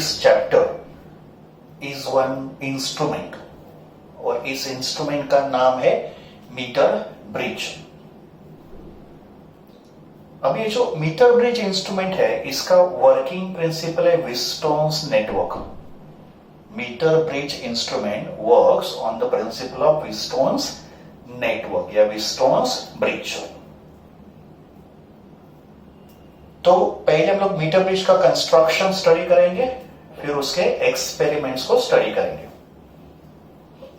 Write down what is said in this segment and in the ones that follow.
This chapter is one instrument, और इस instrument का नाम है मीटर ब्रिज। अब ये जो मीटर ब्रिज इंस्ट्रूमेंट है, इसका वर्किंग प्रिंसिपल है Wheatstone's network. Metre bridge instrument works on the principle of Wheatstone's network या विस्टोन्स ब्रिज। तो पहले हम लोग मीटर ब्रिज का कंस्ट्रक्शन स्टडी करेंगे, फिर उसके एक्सपेरिमेंट्स को स्टडी करेंगे।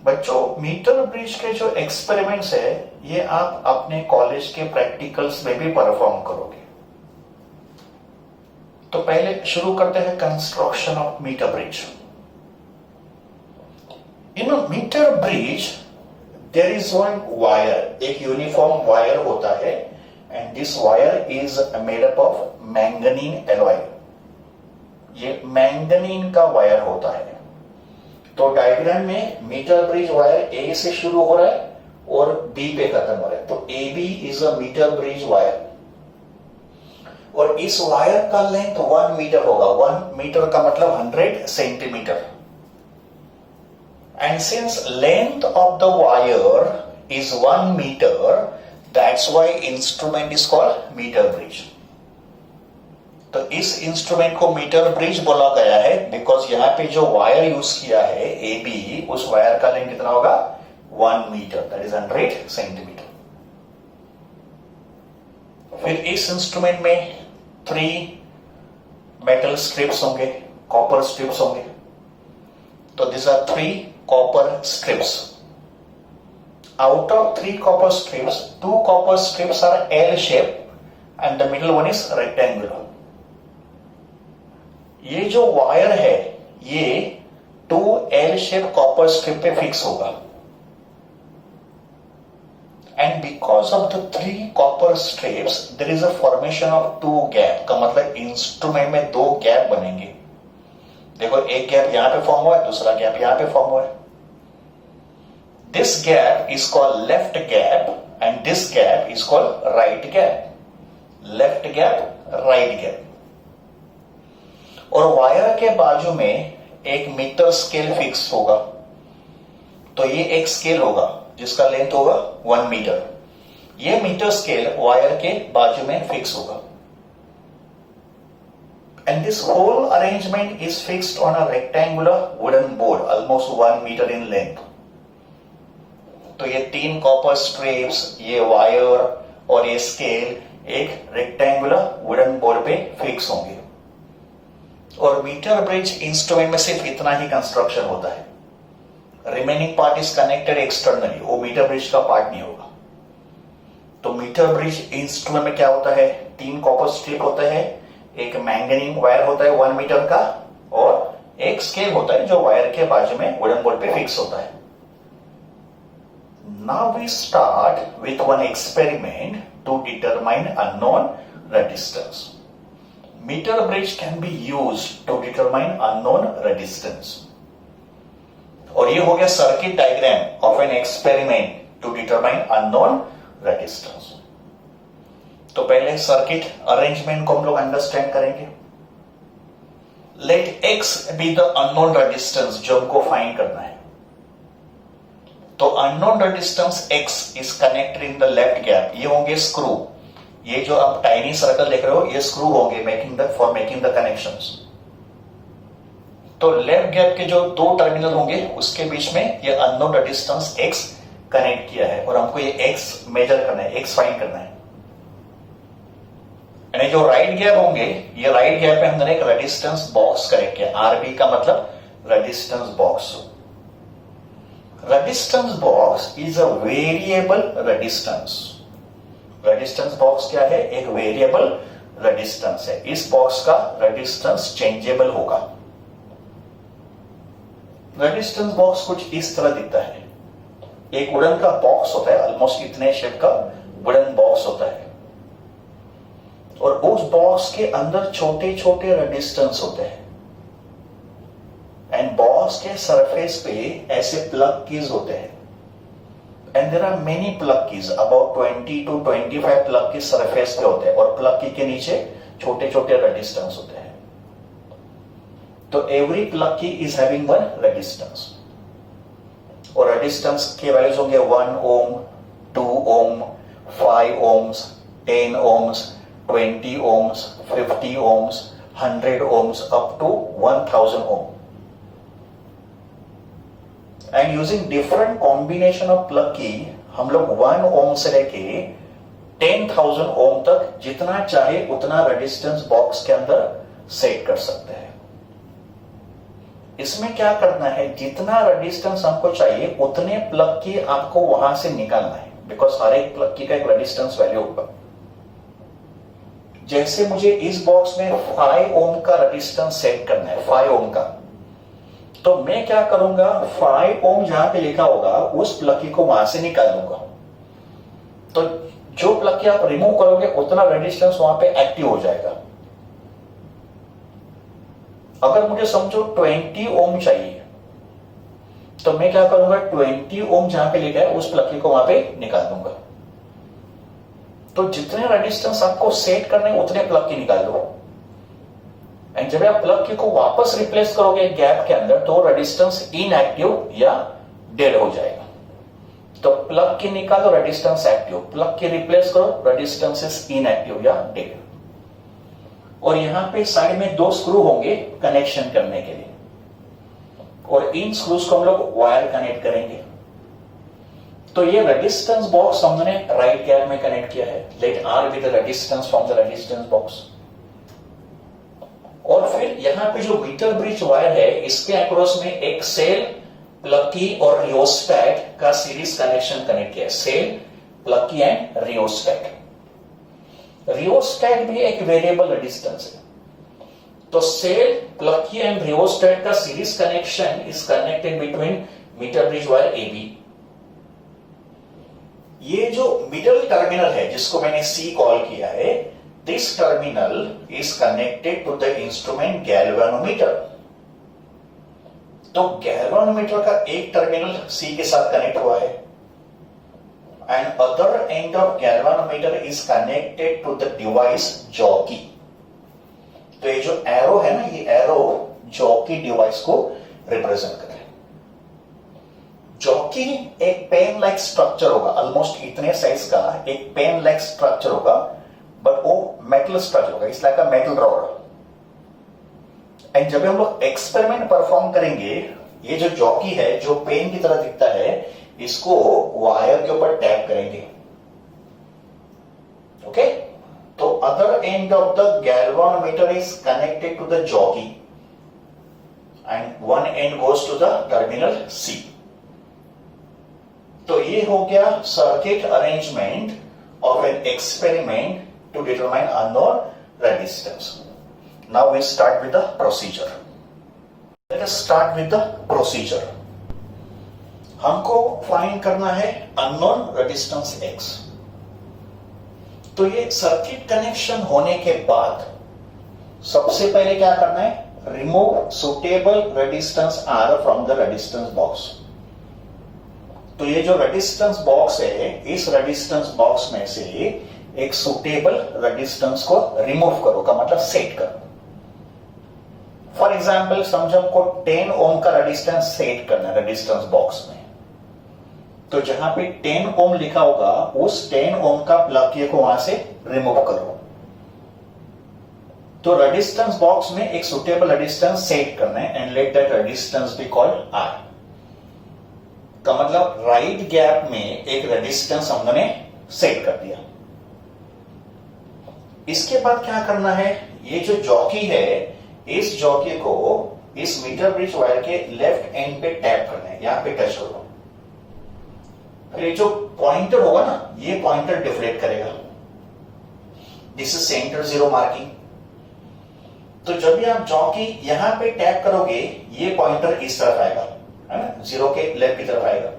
बच्चों, मीटर ब्रिज के जो एक्सपेरिमेंट्स है, ये आप अपने कॉलेज के प्रैक्टिकल्स में भी परफॉर्म करोगे। तो पहले शुरू करते हैं construction of metre bridge. In metre bridge there is one wire, एक यूनिफॉर्म वायर होता है, and this wire is made up of manganin alloy. ये मैंगनीन का वायर होता है। तो डायग्राम में मीटर ब्रिज वायर ए से शुरू हो रहा है और बी पे खत्म हो रहा है, तो A B is a metre bridge wire. और इस वायर का लेंथ 1 मीटर होगा। 1 मीटर का मतलब 100 centimetre. And since length of the wire is 1 metre, that's why instrument is called metre bridge. तो इस इंस्ट्रूमेंट को मीटर ब्रिज बोला गया है बिकॉज यहां पे जो वायर यूज किया है ए बी, उस वायर का लेंथ कितना होगा? 1 मीटर, दैट इज 100 सेंटीमीटर। फिर इस इंस्ट्रूमेंट में 3 मेटल स्ट्रिप्स होंगे, कॉपर स्ट्रिप्स होंगे। तो this are 3 copper strips. Out of 3 copper strips, 2 copper strips are L shape and the middle one is rectangular. ये जो वायर है, ये 2 एल शेप कॉपर स्ट्रिप पे फिक्स होगा। And because of the 3 copper strips there is a formation of 2 gap. का मतलब instrument में 2 gap बनेंगे। देखो, एक गैप यहां पे फॉर्म हुआ है, दूसरा गैप यहां पे फॉर्म हुआ है। This gap is called left gap and this gap is called right gap. Left gap, right gap. और वायर के बाजू में एक मीटर स्केल फिक्स होगा। तो ये एक स्केल होगा जिसका लेंथ होगा 1 मीटर। ये मीटर स्केल वायर के बाजू में फिक्स होगा। And this whole arrangement is fixed on a rectangular wooden board almost 1 metre in length. तो ये 3 कॉपर स्ट्रिप्स, ये वायर और ये स्केल एक रेक्टेंगुलर वुडन बोर्ड पे फिक्स होंगे। और मीटर ब्रिज इंस्ट्रूमेंट में सिर्फ इतना ही कंस्ट्रक्शन होता है। Remaining part is connected externally, वो मीटर ब्रिज का पार्ट नहीं होगा। तो मीटर ब्रिज इंस्ट्रूमेंट में क्या होता है? 3 कॉपर स्ट्रिप होते हैं, एक मैंगनीन वायर होता है 1 मीटर का, और एक स्केल होता है जो वायर के बाजू में वुडन बोर्ड पे फिक्स होता है। Now we start with one experiment to determine unknown resistance. Meter bridge can be used to determine unknown resistance. और ये हो गया circuit diagram of an experiment to determine unknown resistance. तो पहले circuit arrangement को हम लोग अंडरस्टैंड करेंगे। Let X be the unknown resistance जो हमको फाइंड करना है। तो unknown resistance X is connected in the left gap. ये होंगे स्क्रू। ये जो आप टाइनी सर्कल देख रहे हो, ये स्क्रू होंगे फॉर मेकिंग द कनेक्शंस। तो लेफ्ट गैप के जो 2 टर्मिनल होंगे, उसके बीच में ये अननोन रेजिस्टेंस X कनेक्ट किया है, और हमको ये X मेजर करना है, X फाइंड करना है। यानी जो राइट गैप होंगे, ये राइट गैप पे हमने एक रेजिस्टेंस बॉक्स कनेक्ट किया। RB का मतलब resistance box. Resistance box is a variable resistance. Resistance box क्या है? एक वेरिएबल रेजिस्टेंस है। इस बॉक्स का रेजिस्टेंस चेंजेबल होगा। रेजिस्टेंस बॉक्स कुछ इस तरह दिखता है। एक वुडन का बॉक्स होता है, ऑलमोस्ट इतने शेप का वुडन बॉक्स होता है, और उस बॉक्स के अंदर छोटे छोटे रेजिस्टेंस होते हैं। एंड बॉक्स के सरफेस पे ऐसे प्लग कीज होते हैं। And there are many plug keys, about 20 to 25 plug key surface पे होते हैं, और प्लग की के नीचे छोटे छोटे रेजिस्टेंस होते हैं। तो every plug key is having one resistance, और रेजिस्टेंस के वैल्यूज होंगे 1 ohm, 2 ohm, 5 ohms, 10 ohms, 20 ohms, 50 ohms, 100 ohms up to 1000 ohm. And using different combination of plug key हम लोग 1 ओम से लेके 10,000 ओम तक जितना चाहे उतना रेजिस्टेंस बॉक्स के अंदर सेट कर सकते हैं. इसमें क्या करना है, जितना रेजिस्टेंस हमको चाहिए उतने प्लग की आपको वहां से निकालना है, बिकॉज हर एक प्लग की का एक रेजिस्टेंस वैल्यू होगा. जैसे मुझे इस बॉक्स में 5 ओम का रेजिस्टेंस सेट करना है, 5 ओम का, तो मैं क्या करूंगा, 5 ओम जहां पे लिखा होगा उस प्लग की को वहां से निकाल दूंगा. तो जो प्लग की आप रिमूव करोगे उतना रेजिस्टेंस वहां पे एक्टिव हो जाएगा. अगर मुझे समझो 20 ओम चाहिए, तो मैं क्या करूंगा, 20 ओम जहां पे लिखा है उस प्लग की को वहां पे निकाल दूंगा. तो जितने रेजिस्टेंस आपको सेट करने उतने प्लग की निकाल दो. एंड जब आप प्लग की को वापस रिप्लेस करोगे गैप के अंदर, तो रेजिस्टेंस इनएक्टिव या डेड हो जाएगा. तो प्लग की निकालो, रेजिस्टेंस एक्टिव, प्लग की रिप्लेस करो, रेजिस्टेंस इज इनएक्टिव या डेड. और यहां पे साइड में 2 स्क्रू होंगे कनेक्शन करने के लिए, और इन स्क्रूज को हम लोग वायर कनेक्ट करेंगे. तो ये रेजिस्टेंस बॉक्स हमने राइट गैप में कनेक्ट किया है. Let R be the resistance from the resistance box. और फिर यहां पे जो मीटर ब्रिज वायर है, इसके अक्रॉस में एक सेल, प्लग की और रियोस्टैट का सीरीज कनेक्शन कनेक्ट किया है. Cell, plug key and rheostat. Rheostat भी एक वेरिएबल रेजिस्टेंस है. तो cell, plug key and rheostat का series connection is connected between metre bridge wire AB. ये जो मिडल टर्मिनल है जिसको मैंने C कॉल किया है, this terminal is connected to the instrument galvanometer. तो गैल्वेनोमीटर का एक टर्मिनल C के साथ कनेक्ट हुआ है, and other end of galvanometer is connected to the device jockey. तो ये जो एरो है ना, ये एरो जॉकी डिवाइस को रिप्रेजेंट कर रहा है. जॉकी एक पेन लाइक स्ट्रक्चर होगा, ऑलमोस्ट इतने साइज का एक पेन लाइक स्ट्रक्चर होगा, बट वो मेटल स्ट्रक्चर होगा, it's like a metal rod. And जब हम लोग एक्सपेरिमेंट परफॉर्म करेंगे, ये जो जॉकी है जो पेन की तरह दिखता है, इसको वायर के ऊपर टैप करेंगे. ओके, तो other end of the galvanometer is connected to the jockey and one end goes to the terminal C. तो ये हो गया circuit arrangement of an experiment to determine unknown resistance. Now we start with the procedure. Let us start with the procedure. हमको find करना है unknown resistance X. तो ये circuit connection होने के बाद सबसे पहले क्या करना है, remove suitable resistance R from the resistance box. तो ये जो रेजिस्टेंस बॉक्स है, इस रेजिस्टेंस बॉक्स में से एक सुटेबल रेजिस्टेंस को रिमूव करो, का मतलब सेट करो. फॉर एग्जाम्पल समझो हमको 10 ओम का रेजिस्टेंस सेट करना है रेजिस्टेंस बॉक्स में. तो जहां पे 10 ओम लिखा होगा, उस 10 ओम का प्लग को वहां से रिमूव करो. तो रेजिस्टेंस बॉक्स में एक सुटेबल रेजिस्टेंस सेट करना है, and let that resistance be called R. का मतलब राइट गैप में एक रेजिस्टेंस हमने सेट कर दिया. इसके बाद क्या करना है, ये जो जॉकी है, इस जॉकी को इस मीटर ब्रिज वायर के लेफ्ट एंड पे टैप करना है, यहां पे टच करो. फिर ये जो पॉइंटर होगा ना, ये पॉइंटर डिफ्लेक्ट करेगा. This is centre zero marking. तो जब भी आप जॉकी यहां पे टैप करोगे, ये पॉइंटर इस तरफ आएगा, है ना, जीरो के लेफ्ट की तरफ आएगा.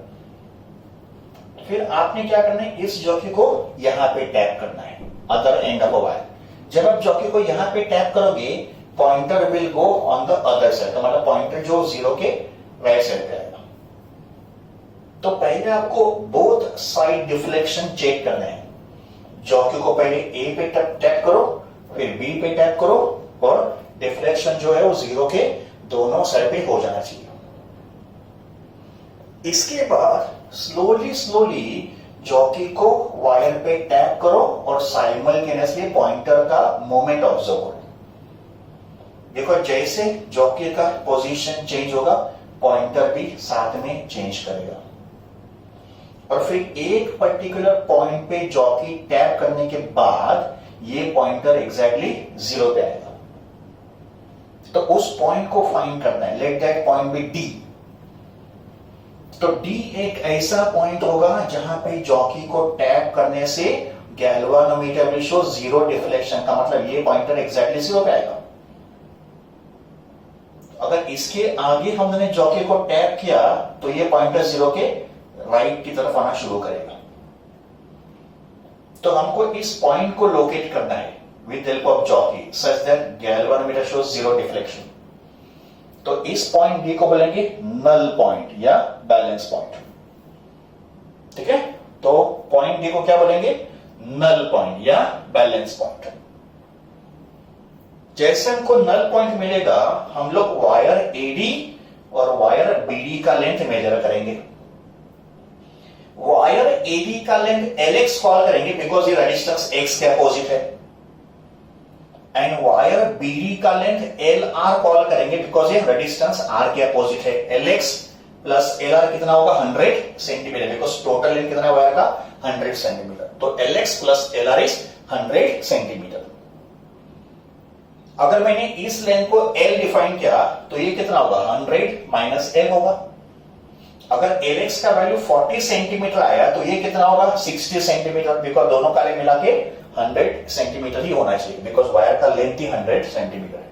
फिर आपने क्या करना है, इस जॉकी को यहां पे टैप करना है, अदर एंड ऑफ वायर. जब आप जॉकी को यहां पे टैप करोगे, pointer will go on the other side. तो मतलब पॉइंटर जो जीरो के राइट साइड पे आएगा. तो पहले आपको बोथ साइड डिफ्लेक्शन चेक करना है. जॉकी को पहले A पे टैप करो, फिर B पे टैप करो, और डिफ्लेक्शन जो है वो जीरो के दोनों साइड पे हो जाना चाहिए। इसके बाद स्लोली जॉकी को वायर पे टैप करो और साइमल्टेनियसली पॉइंटर का मूवमेंट ऑब्जर्व करो। देखो जैसे जॉकी का पोजीशन चेंज होगा पॉइंटर भी साथ में चेंज करेगा, और फिर एक पर्टिकुलर पॉइंट पे जॉकी टैप करने के बाद ये पॉइंटर एग्जैक्टली 0 पे आएगा। तो उस पॉइंट को फाइंड करना है। Let that point be D. तो डी एक ऐसा पॉइंट होगा जहां पे जॉकी को टैप करने से गैल्वानोमीटर विल शो 0 डिफ्लेक्शन, का मतलब ये पॉइंटर एग्जैक्टली 0 पे आएगा। अगर इसके आगे हमने जॉकी को टैप किया तो ये पॉइंटर 0 के राइट की तरफ आना शुरू करेगा। तो हमको इस पॉइंट को लोकेट करना है with help of jockey such that galvanometer shows 0 deflection. तो इस पॉइंट डी को बोलेंगे नल पॉइंट या बैलेंस पॉइंट। ठीक है, तो पॉइंट डी को क्या बोलेंगे? नल पॉइंट या बैलेंस पॉइंट। जैसे हमको नल पॉइंट मिलेगा हम लोग वायर एडी और वायर बीडी का लेंथ मेजर करेंगे। वायर एडी का लेंथ एलएक्स कॉल करेंगे बिकॉज ये रेजिस्टेंस एक्स के अपोजिट है, एंड वायर बीडी का लेंथ एल आर कॉल करेंगे बिकॉज ये रेजिस्टेंस आर के अपोजिट है। L x plus L R कितना होगा? 100 सेंटीमीटर, बिकॉज टोटल लेंथ कितना है वायर का? 100 सेंटीमीटर। तो L x plus L R is 100 centimetre. अगर मैंने इस लेंथ को एल डिफाइन किया तो ये कितना होगा? 100 माइनस एल होगा। अगर एल एक्स का वैल्यू 40 सेंटीमीटर आया तो ये कितना होगा? 60 सेंटीमीटर, बिकॉज दोनों का लेंथ मिला के 100 सेंटीमीटर ही होना चाहिए, बिकॉज वायर का लेंथ ही 100 सेंटीमीटर है।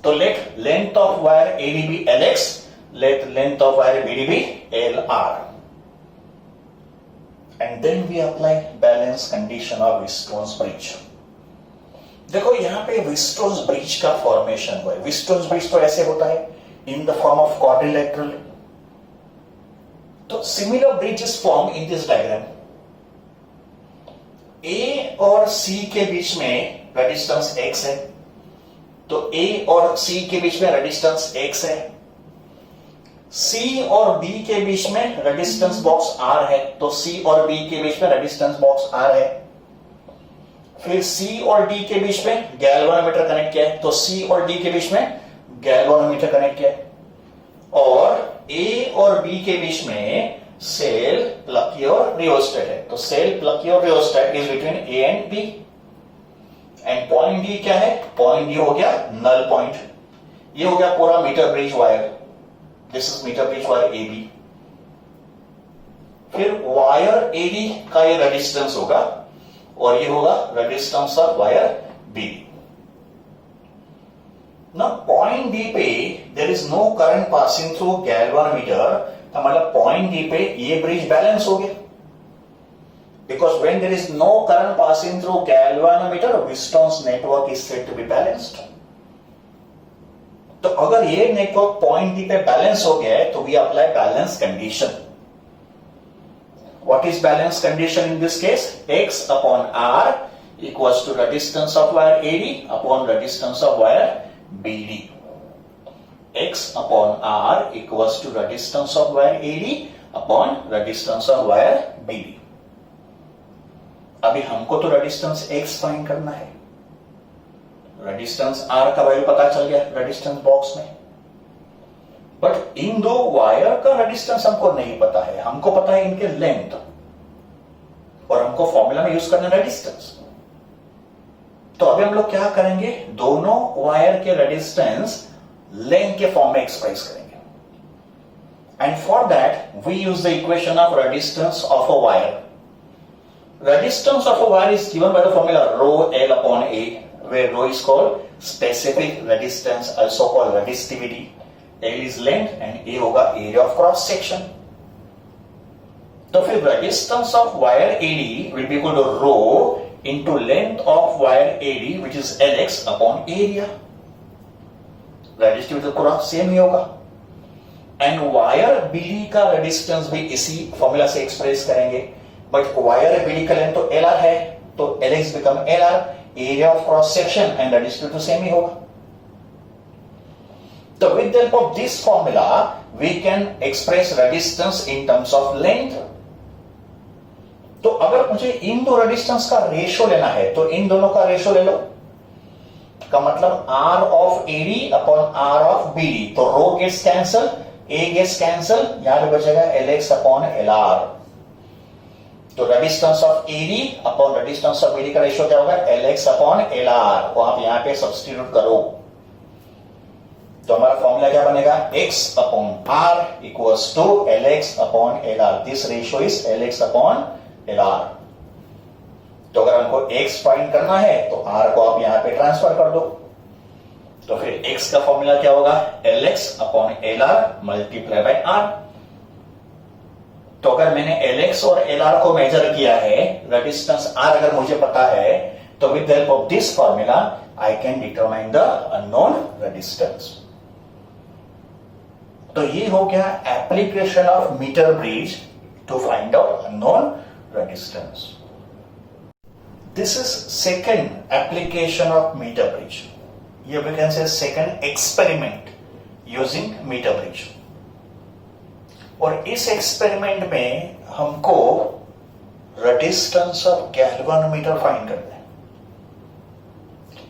तो let length of wire AD be L X, let length of wire BD be L R, and then we apply balance condition of Wheatstone's bridge. देखो यहां पे विस्टोन्स ब्रिज का फॉर्मेशन हुआ है। विस्टोन्स ब्रिज तो ऐसे होता है in the form of quadrilateral. तो similar bridge is formed in this diagram. A और C के बीच में रेजिस्टेंस X है, तो A और C के बीच में रेजिस्टेंस X है। C और B के बीच में रेजिस्टेंस बॉक्स R है, तो C और B के बीच में रेजिस्टेंस बॉक्स R है। फिर C और D के बीच में गैल्वानोमीटर कनेक्ट किया है, तो C और D के बीच में गैल्वानोमीटर कनेक्ट किया है। और A और B के बीच में सेल, प्लकी और रियोस्टेट है, तो सेल, प्लकी और rheostat is between A and B। And point D क्या है? पॉइंट D हो गया नल पॉइंट। ये हो गया पूरा metre bridge wire, this is metre bridge wire AB। फिर वायर AD का ये रेजिस्टेंस होगा और ये होगा resistance of wire B। Now point D पे there is no current passing through galvanometer, तो मतलब point D पे ये ब्रिज बैलेंस हो गया, because when there is no current passing through galvanometer, Wheatstone's network is said to be balanced. तो अगर ये नेटवर्क point D पे बैलेंस हो गया है तो we apply balance condition. What is balance condition in this case? X upon R equals to resistance of wire AD upon resistance of wire BD. X upon R equals to resistance of wire AD upon resistance of wire BD. अभी हमको तो resistance X find करना है। Resistance R का value पता चल गया resistance box में, बट इन दो वायर का रेजिस्टेंस हमको नहीं पता है। हमको पता है इनके लेंथ, और हमको फॉर्मूला में यूज करना है रेजिस्टेंस। तो अभी हम लोग क्या करेंगे? दोनों वायर के रेजिस्टेंस लेंथ के फॉर्म में एक्सप्रेस करेंगे, and for that we use the equation of resistance of a wire. Resistance of a wire is given by the formula rho L upon A, where rho is called specific resistance, also called resistivity. L is length and A होगा area of cross section. तो फिर resistance of wire AD will be equal to rho into length of wire AD which is Lx upon area. Resistivity पूरा same ही होगा, and wire BD का resistance भी इसी formula से एक्सप्रेस करेंगे, बट वायर BD का लेंथ तो LR है, तो Lx become LR, area of cross section, and resistivity same ही होगा। तो with the help of this formula we can express resistance in terms of length. तो अगर मुझे इन दो रेजिस्टेंस का रेशियो लेना है तो इन दोनों का रेशियो ले लो, का मतलब R of AD upon R of BD। तो rho gets cancel, A gets cancel, यहां पे बचेगा LX अपॉन LR। तो resistance of AD upon resistance of BD का रेशियो क्या होगा? LX upon LR। वो आप यहां पे सब्स्टिट्यूट करो तो हमारा फॉर्मूला क्या बनेगा? X upon R equals to LX upon LR। This ratio is LX upon LR। तो अगर हमको X फाइंड करना है तो R को आप यहां पे ट्रांसफर कर दो। तो फिर X का फॉर्मूला क्या होगा? LX upon LR multiply by R। तो अगर मैंने LX और LR को मेजर किया है, रेजिस्टेंस R अगर मुझे पता है, तो with the help of this formula I can determine the unknown resistance. तो ये हो गया application of metre bridge to find out unknown resistance. This is second application of meter bridge. Here we can say second experiment using meter bridge. और इस experiment में हमको resistance of galvanometer find करना है।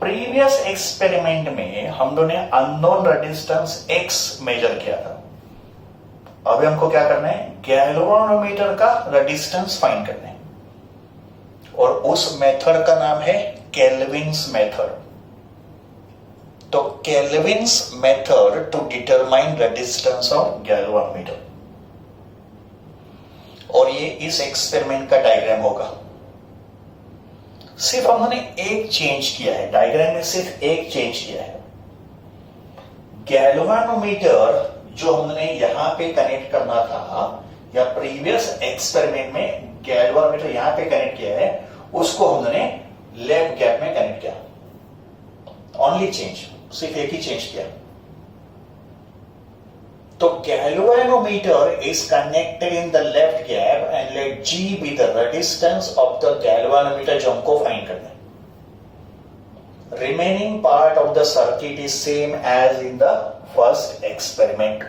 प्रीवियस एक्सपेरिमेंट में हम लोगों ने अननोन रेजिस्टेंस X मेजर किया था। अभी हमको क्या करना है? गैल्वेनोमीटर का रेजिस्टेंस फाइंड करना है और उस मेथड का नाम है केल्विन्स मेथड। तो Kelvin's method to determine resistance of galvanometer. और ये इस एक्सपेरिमेंट का डायग्राम होगा। सिर्फ हमने एक चेंज किया है, डायग्राम में सिर्फ एक चेंज किया है। गैल्वेनोमीटर जो हमने यहां पे कनेक्ट करना था या प्रीवियस एक्सपेरिमेंट में गैल्वेनोमीटर यहां पे कनेक्ट किया है, उसको हमने लेफ्ट गैप में कनेक्ट किया। ओनली चेंज, सिर्फ एक ही चेंज किया। तो galvanometer is connected in the left gap and let G be the resistance of the galvanometer जो हमको फाइंड करना है। Remaining part of the circuit is same as in the first experiment.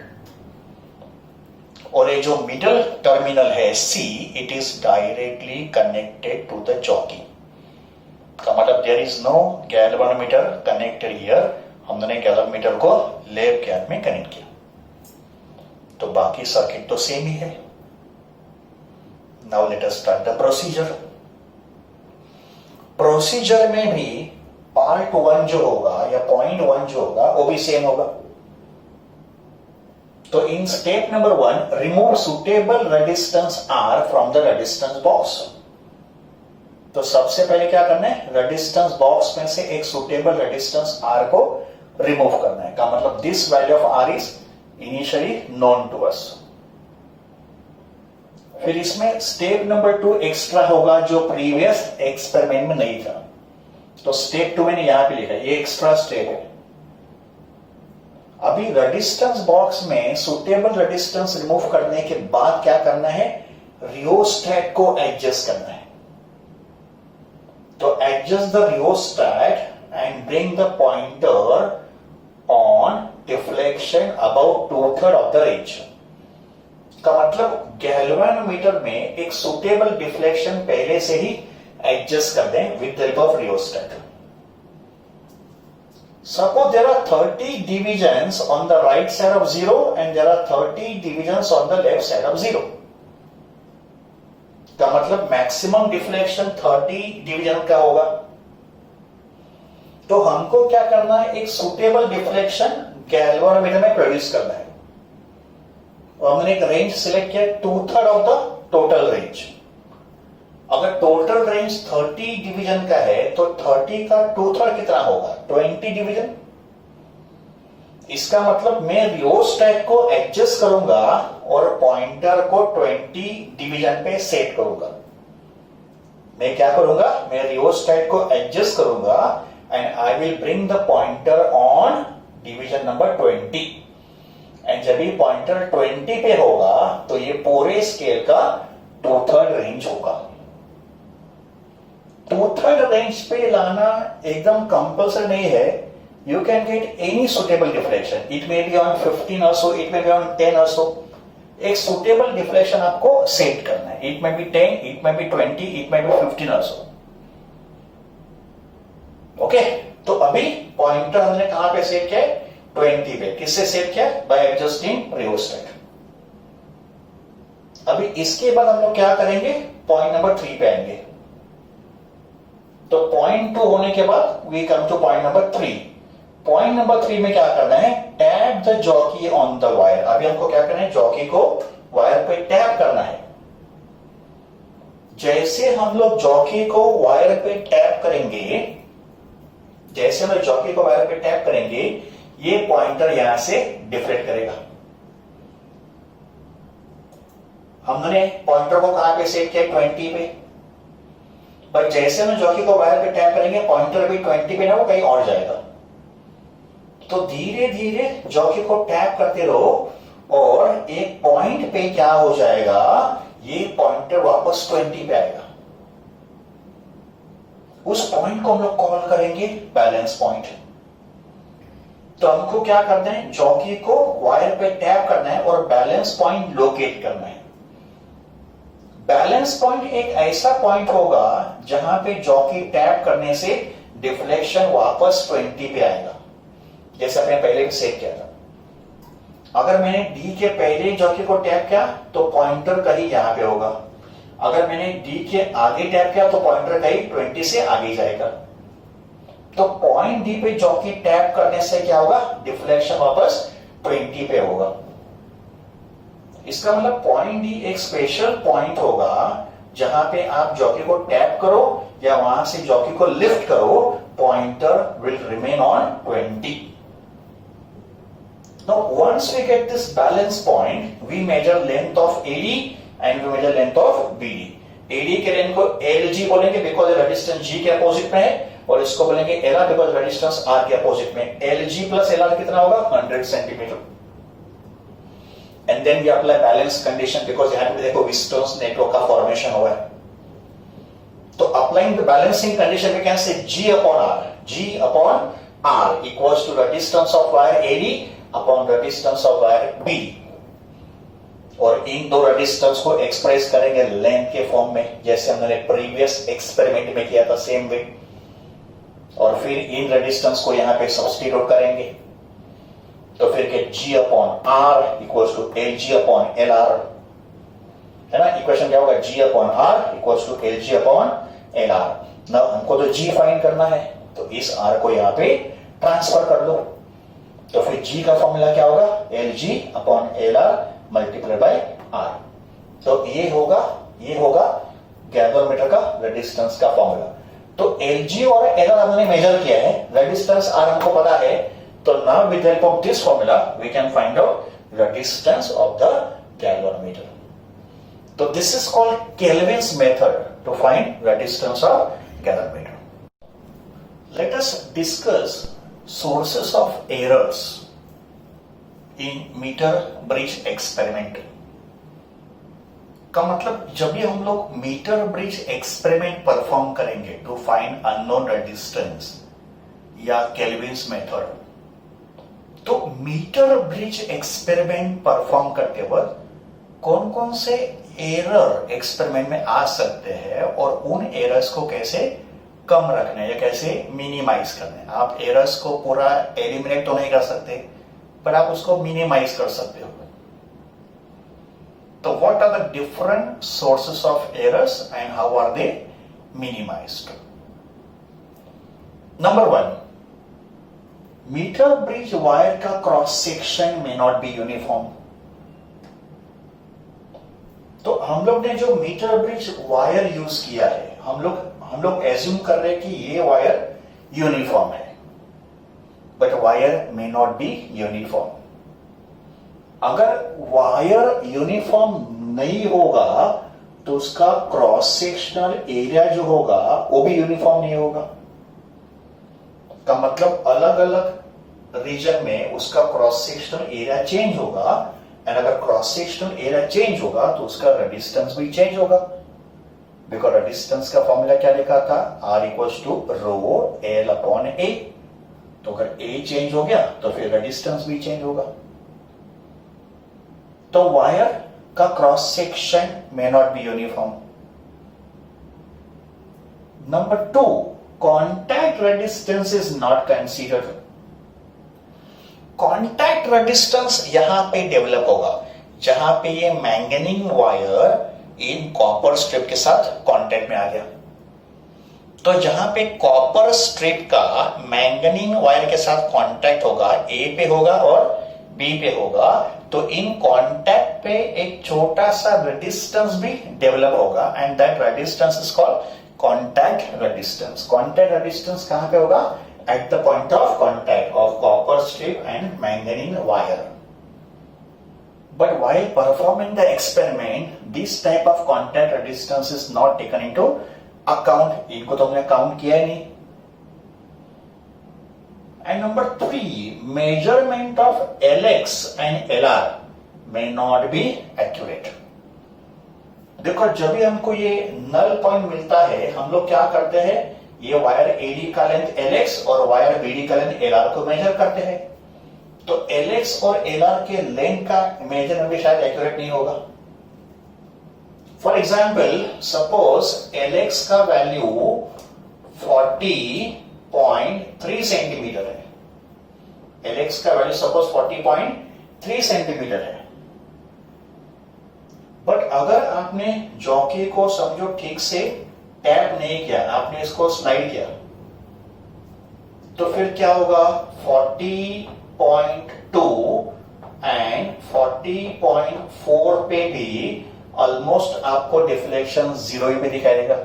और ये जो मिडल टर्मिनल है C, it is directly connected to the jockey. का मतलब there is no galvanometer connected here. हमने गैल्वेनोमीटर को लेफ्ट गैप में connect किया। तो बाकी सर्किट तो सेम ही है। Now let us start the procedure. Procedure में भी पार्ट 1 जो होगा या पॉइंट 1 जो होगा वो भी सेम होगा। तो in step number 1, remove suitable resistance R from the resistance box. तो सबसे पहले क्या करना है? रेजिस्टेंस बॉक्स में से एक सुटेबल रेजिस्टेंस R को रिमूव करना है। का मतलब this value of R is initially known to us. फिर इसमें स्टेप नंबर 2 एक्स्ट्रा होगा जो प्रीवियस एक्सपेरिमेंट में नहीं था। तो स्टेप 2 मैंने यहां पे लिखा है, ये एक्स्ट्रा स्टेप है। अभी रेजिस्टेंस बॉक्स में सुटेबल रेजिस्टेंस रिमूव करने के बाद क्या करना है? रियोस्टैट को एडजस्ट करना है। तो adjust the rheostat and bring the pointer on deflection about 2/3 of the range. का मतलब गैल्वेनोमीटर में एक सुटेबल डिफ्लेक्शन पहले से ही एडजस्ट कर दें with the help of rheostat. Suppose there are 30 divisions on the right side of 0 and there are 30 divisions on the left side of 0. का मतलब मैक्सिमम डिफ्लेक्शन 30 डिवीजन का होगा। तो हमको क्या करना है? एक सुटेबल डिफ्लेक्शन गैल्वेनोमीटर में प्रोड्यूस करना है। और हमने एक रेंज सिलेक्ट किया 2/3 ऑफ द टोटल रेंज। अगर टोटल रेंज 30 डिवीजन का है तो 30 का 2/3 कितना होगा? 20 डिवीजन। इसका मतलब मैं रियोस्टैट को एडजस्ट करूंगा और पॉइंटर को 20 डिवीजन पे सेट करूंगा। मैं क्या करूंगा? मैं रियोस्टैट को एडजस्ट करूंगा and I will bring the pointer on division number 20। And जब ये पॉइंटर 20 पे होगा तो ये पूरे स्केल का 2/3 रेंज होगा। 2/3 रेंज पे लाना एकदम कंपल्सरी नहीं है, you can get any suitable deflection. It may be on 15 or so, it may be on 10 or so. एक suitable deflection आपको सेट करना है. It may be 10, it may be 20, it may be 15 or so. Okay, तो अभी pointer हमने कहां पे set किया है? 20 पे. किससे सेट किया? Bye adjusting rheostat. अभी इसके बाद हम लोग क्या करेंगे? पॉइंट नंबर 3 पे आएंगे. तो पॉइंट 2 होने के बाद we come to point number 3. Point number 3 में क्या करना है? Tap the jockey on the wire. अभी हमको क्या करना है? जॉकी को वायर पे टैप करना है. जैसे हम लोग जॉकी को वायर पे टैप करेंगे, जैसे हम जॉकी को वायर पे टैप करेंगे, ये पॉइंटर यहां से डिफ्लेक्ट करेगा. हमने पॉइंटर को कहां पे सेट किया? 20 पे. पर जैसे हम जॉकी को वायर पे टैप करेंगे, पॉइंटर भी 20 पे ना, वो कहीं और जाएगा. तो धीरे धीरे जॉकी को टैप करते रहो और एक पॉइंट पे क्या हो जाएगा? ये पॉइंटर वापस 20 पे आएगा. उस पॉइंट को हम लोग कॉल करेंगे बैलेंस पॉइंट. तो हमको क्या करना है? जॉकी को वायर पे टैप करना है और बैलेंस पॉइंट लोकेट करना है. बैलेंस पॉइंट एक ऐसा पॉइंट होगा जहां पे जॉकी टैप करने से डिफ्लेक्शन वापस 20 पे आएगा, जैसे आपने पहले भी सेट किया था. अगर मैंने डी के पहले जॉकी को टैप किया तो पॉइंटर कहीं यहां पे होगा. अगर मैंने डी के आगे टैप किया तो पॉइंटर कहीं 20 से आगे जाएगा. तो पॉइंट डी पे जॉकी टैप करने से क्या होगा? डिफ्लेक्शन वापस 20 पे होगा. इसका मतलब पॉइंट डी एक स्पेशल पॉइंट होगा जहां पे आप जॉकी को टैप करो या वहां से जॉकी को लिफ्ट करो, pointer will remain on 20. Now once we get this balance point, we measure length of AD and we measure length of BD. AD के लेंथ को LG बोलेंगे बिकॉज रेजिस्टेंस G के अपोजिट में है, और इसको बोलेंगे LR बिकॉज रेजिस्टेंस R के अपोजिट में. LG प्लस LR कितना होगा? 100 centimetre. And then we apply balance condition because यहां पे देखो विस्टोन्स नेटवर्क का फॉर्मेशन हुआ है. तो applying the balancing condition we can say G upon R. G upon R equals to resistance of wire AD upon resistance of wire B. और इन दो resistance को एक्सप्रेस करेंगे लेंथ के फॉर्म में, जैसे हमने प्रीवियस एक्सपेरिमेंट में किया था सेम वे. और फिर इन रेजिस्टेंस को यहां पे सब्स्टिट्यूट करेंगे. तो फिर के G upon R equals to LG upon LR, है ना. इक्वेशन क्या होगा? G upon R equals to LG upon LR. ना हमको तो G फाइंड करना है, तो इस R को यहां पे ट्रांसफर कर दो. तो फिर G का फॉर्मूला क्या होगा? LG upon LR multiply by R. तो ये होगा गैल्वेनोमीटर का रेजिस्टेंस का फॉर्मूला. तो LG और LR हमने मेजर किया है, रेजिस्टेंस R हमको पता है. तो now with help of this formula we can find out resistance of the galvanometer. तो this is called Kelvin's method to find resistance of galvanometer. Let us discuss sources of errors in meter bridge experiment. का मतलब जब भी हम लोग metre bridge experiment perform करेंगे to find unknown resistance या Kelvin's method, तो मीटर ब्रिज एक्सपेरिमेंट परफॉर्म करते वक्त कौन कौन से एरर एक्सपेरिमेंट में आ सकते हैं और उन एरर्स को कैसे कम रखने या कैसे मिनिमाइज करने. आप एरर्स को पूरा एलिमिनेट तो नहीं कर सकते, पर आप उसको मिनिमाइज कर सकते हो. तो what are the different sources of errors and how are they minimised? Number 1, metre bridge wire का cross section may not be uniform. तो हम लोग ने जो मीटर ब्रिज वायर यूज किया है, हम लोग एज्यूम कर रहे हैं कि ये वायर यूनिफॉर्म है, but wire may not be uniform. अगर वायर यूनिफॉर्म नहीं होगा तो उसका क्रॉस सेक्शनल एरिया जो होगा वो भी यूनिफॉर्म नहीं होगा. का मतलब अलग अलग रीजन में उसका क्रॉस सेक्शनल एरिया चेंज होगा, एंड अगर क्रॉस सेक्शनल एरिया चेंज होगा तो उसका रेजिस्टेंस भी चेंज होगा. बिकॉज रेजिस्टेंस का फॉर्मूला क्या लिखा था? R equals to rho L upon A. तो अगर ए चेंज हो गया तो फिर रेजिस्टेंस भी चेंज होगा। तो वायर का cross section may not be uniform. Number 2, contact resistance is not considered. Contact resistance यहां पे डेवलप होगा जहां पे ये manganese wire in copper strip के साथ कांटेक्ट में आ गया। तो जहां पे कॉपर स्ट्रिप का मैंगनीज वायर के साथ कांटेक्ट होगा, ए पे होगा और बी पे होगा, तो इन कांटेक्ट पे एक छोटा सा रेजिस्टेंस भी डेवलप होगा and that resistance is called contact resistance. Contact resistance कहां पे होगा? at the point of contact of copper strip and manganese wire. But while performing the experiment, this type of contact resistance is not taken into account. इनको तो हमने count किया ही नहीं। And number 3, measurement of Lx and Lr may not be accurate. देखो जब भी हमको ये नल पॉइंट मिलता है, हम लोग क्या करते हैं, ये वायर एडी का लेंथ Lx और वायर बीडी का लेंथ Lr को मेजर करते हैं। तो Lx और Lr के लेंथ का मेजर भी शायद एक्यूरेट नहीं होगा। फॉर एग्जाम्पल, सपोज Lx का वैल्यू 40.3 सेंटीमीटर है। Lx का वैल्यू सपोज 40.3 सेंटीमीटर है। बट अगर आपने जॉकी को समझो ठीक से टैप नहीं किया, आपने इसको स्लाइड किया, तो फिर क्या होगा? 40.2 एंड 40.4 पे भी ऑलमोस्ट आपको डिफ्लेक्शन 0 ही पे दिखाई देगा।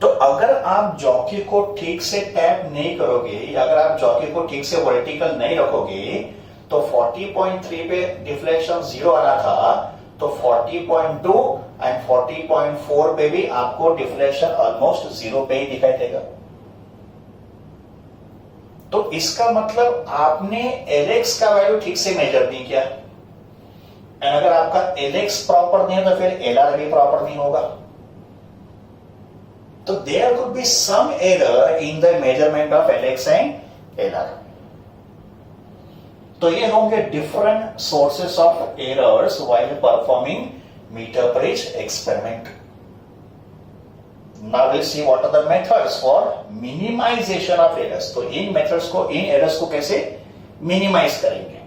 तो अगर आप जॉकी को ठीक से टैप नहीं करोगे, अगर आप जॉकी को ठीक से वर्टिकल नहीं रखोगे, तो 40.3 पे डिफ्लेक्शन 0 आना था, तो 40.2 एंड 40.4 पे भी आपको डिफ्लेक्शन ऑलमोस्ट 0 पे ही दिखाई देगा। तो इसका मतलब आपने Lx का वैल्यू ठीक से मेजर नहीं किया, एंड अगर आपका Lx प्रॉपर नहीं है तो फिर Lr भी प्रॉपर नहीं होगा। तो there could be some error in the measurement of Lx and Lr। तो ये होंगे different sources of errors while performing metre bridge experiment. Now we'll see what are the methods for minimization of errors. तो इन methods को, इन errors को कैसे minimise करेंगे।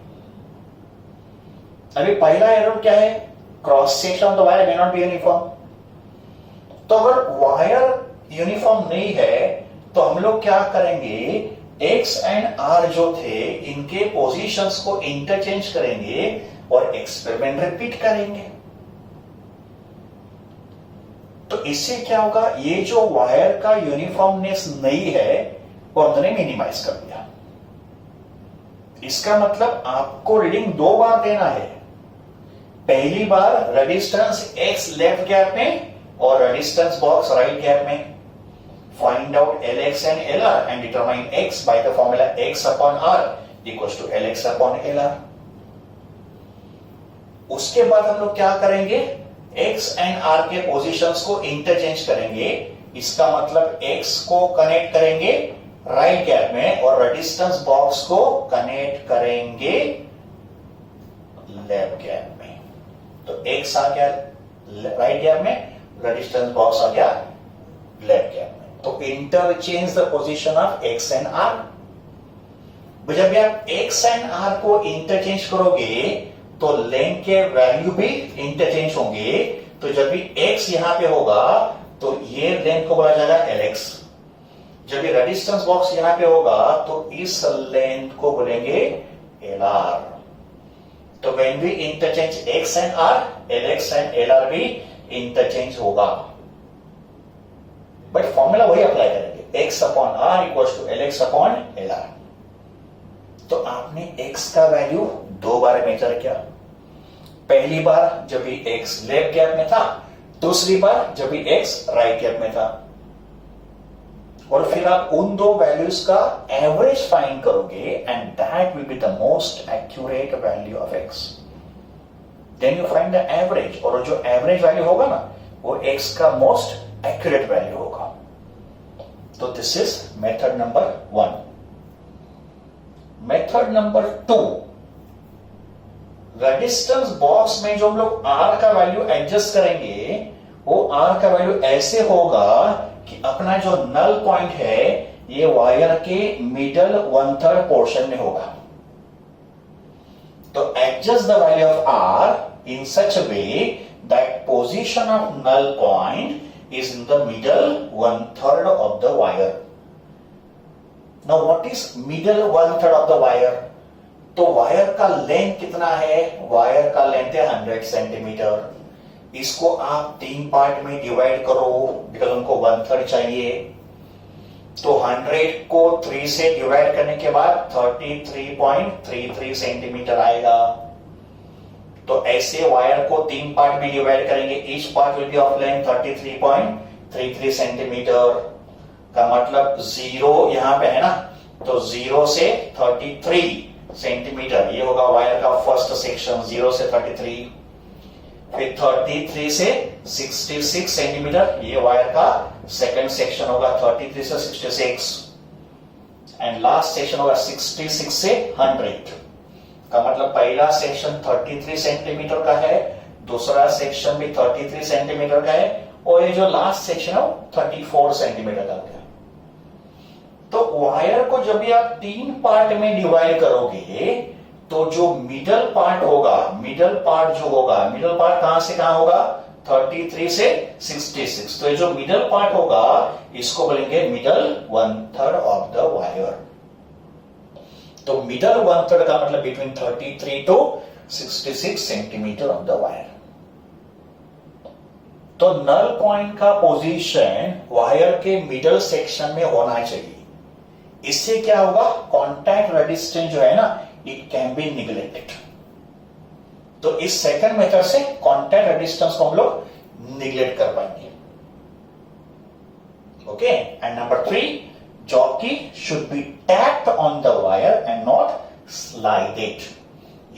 अभी पहला एरर क्या है? Cross section of the wire may not be uniform. तो अगर वायर यूनिफॉर्म नहीं है तो हम लोग क्या करेंगे, एक्स एंड आर जो थे इनके पोजीशंस को इंटरचेंज करेंगे और एक्सपेरिमेंट रिपीट करेंगे। तो इससे क्या होगा, ये जो वायर का यूनिफॉर्मनेस नहीं है वो हमने मिनिमाइज कर दिया। इसका मतलब आपको रीडिंग 2 बार देना है। पहली बार रेजिस्टेंस एक्स लेफ्ट गैप में और रेजिस्टेंस बॉक्स राइट गैप में। Find out Lx and Lr and determine x by the formula x upon r equals to Lx upon Lr। उसके बाद हम लोग क्या करेंगे, x एंड r के पोजीशंस को इंटरचेंज करेंगे। इसका मतलब x को कनेक्ट करेंगे राइट गैप में और रेजिस्टेंस बॉक्स को कनेक्ट करेंगे लेफ्ट गैप में। तो x आ गया राइट गैप में, रेजिस्टेंस बॉक्स आ गया लेफ्ट गैप में। तो interchange the position of x and r। जब भी आप x एंड r को इंटरचेंज करोगे तो लेंथ के वैल्यू भी इंटरचेंज होंगे। तो जब भी x यहां पे होगा तो ये लेंथ को बोला जाएगा Lx। जब ये रेजिस्टेंस बॉक्स यहां पे होगा तो इस लेंथ को बोलेंगे Lr। तो when we interchange x and r, Lx and Lr भी इंटरचेंज होगा। बट फॉर्मूला वही अप्लाई करेंगे, x upon r equals to Lx upon Lr। तो आपने x का वैल्यू 2 बार मेजर किया। पहली बार जब भी x लेफ्ट गैप में था, दूसरी बार जब भी x राइट गैप में था। और फिर आप उन 2 वैल्यूज का एवरेज फाइंड करोगे and that will be the most accurate value of x। Then you find the average, और जो एवरेज वैल्यू होगा ना वो x का मोस्ट एक्यूरेट वैल्यू होगा। तो this is method number 1। Method number 2, resistance box में जो हम लोग R का वैल्यू एडजस्ट करेंगे वो R का वैल्यू ऐसे होगा कि अपना जो नल पॉइंट है ये वायर के मिडल 1/3 पोर्शन में होगा। तो adjust the value of R in such a way that position of null point is in the middle 1/3 of the wire. Now what is middle 1/3 of the wire? तो wire का length कितना है? Wire का length है 100 centimetre. इसको आप 3 part में divide करो बिकॉज हमको 1/3 चाहिए। तो 100 को 3 से डिवाइड करने के बाद 33.33 सेंटीमीटर आएगा। तो ऐसे वायर को 3 पार्ट में डिवाइड करेंगे, each part will be of length 33.33 centimetre. का मतलब 0 यहां पे है ना, तो 0 से 33 सेंटीमीटर ये होगा वायर का फर्स्ट सेक्शन, 0 से 33। फिर 33 से 66 सेंटीमीटर ये वायर का सेकंड सेक्शन होगा, 33 से 66। एंड लास्ट सेक्शन होगा 66 से 100। का मतलब पहला सेक्शन 33 सेंटीमीटर का है, दूसरा सेक्शन भी 33 सेंटीमीटर का है, और ये जो लास्ट सेक्शन है 34 सेंटीमीटर का है। तो वायर को जब भी आप 3 पार्ट में डिवाइड करोगे तो जो मिडल पार्ट होगा, मिडल पार्ट जो होगा, मिडल पार्ट कहां से कहां होगा? 33 से 66। तो ये जो मिडल पार्ट होगा इसको बोलेंगे मिडल 1/3 ऑफ द वायर। तो मिडल 1/3 का मतलब between 33 to 66 centimetre of the wire. तो नल पॉइंट का पोजीशन वायर के मिडल सेक्शन में होना चाहिए। इससे क्या होगा? कॉन्टैक्ट रेजिस्टेंस जो है ना, इट कैन बी निग्लेक्टेड। तो इस सेकंड मेथड से कॉन्टैक्ट रेजिस्टेंस को हम लोग निग्लेक्ट कर पाएंगे। Okay, and number 3, jockey should be tapped on the wire and not slided.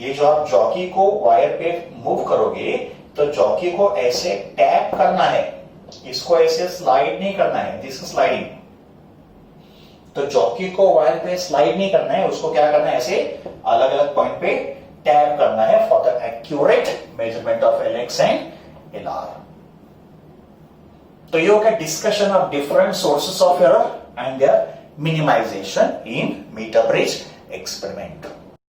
ये जो आप जॉकी को वायर पे मूव करोगे तो जॉकी को ऐसे टैप करना है, इसको ऐसे स्लाइड नहीं करना है, दिस इज स्लाइडिंग। तो जॉकी को वायर पे स्लाइड नहीं करना है, उसको क्या करना है? ऐसे अलग अलग पॉइंट पे टैप करना है for the accurate measurement of LX and LR। तो ये हो गया discussion of different sources of error and their minimisation in metre bridge experiment.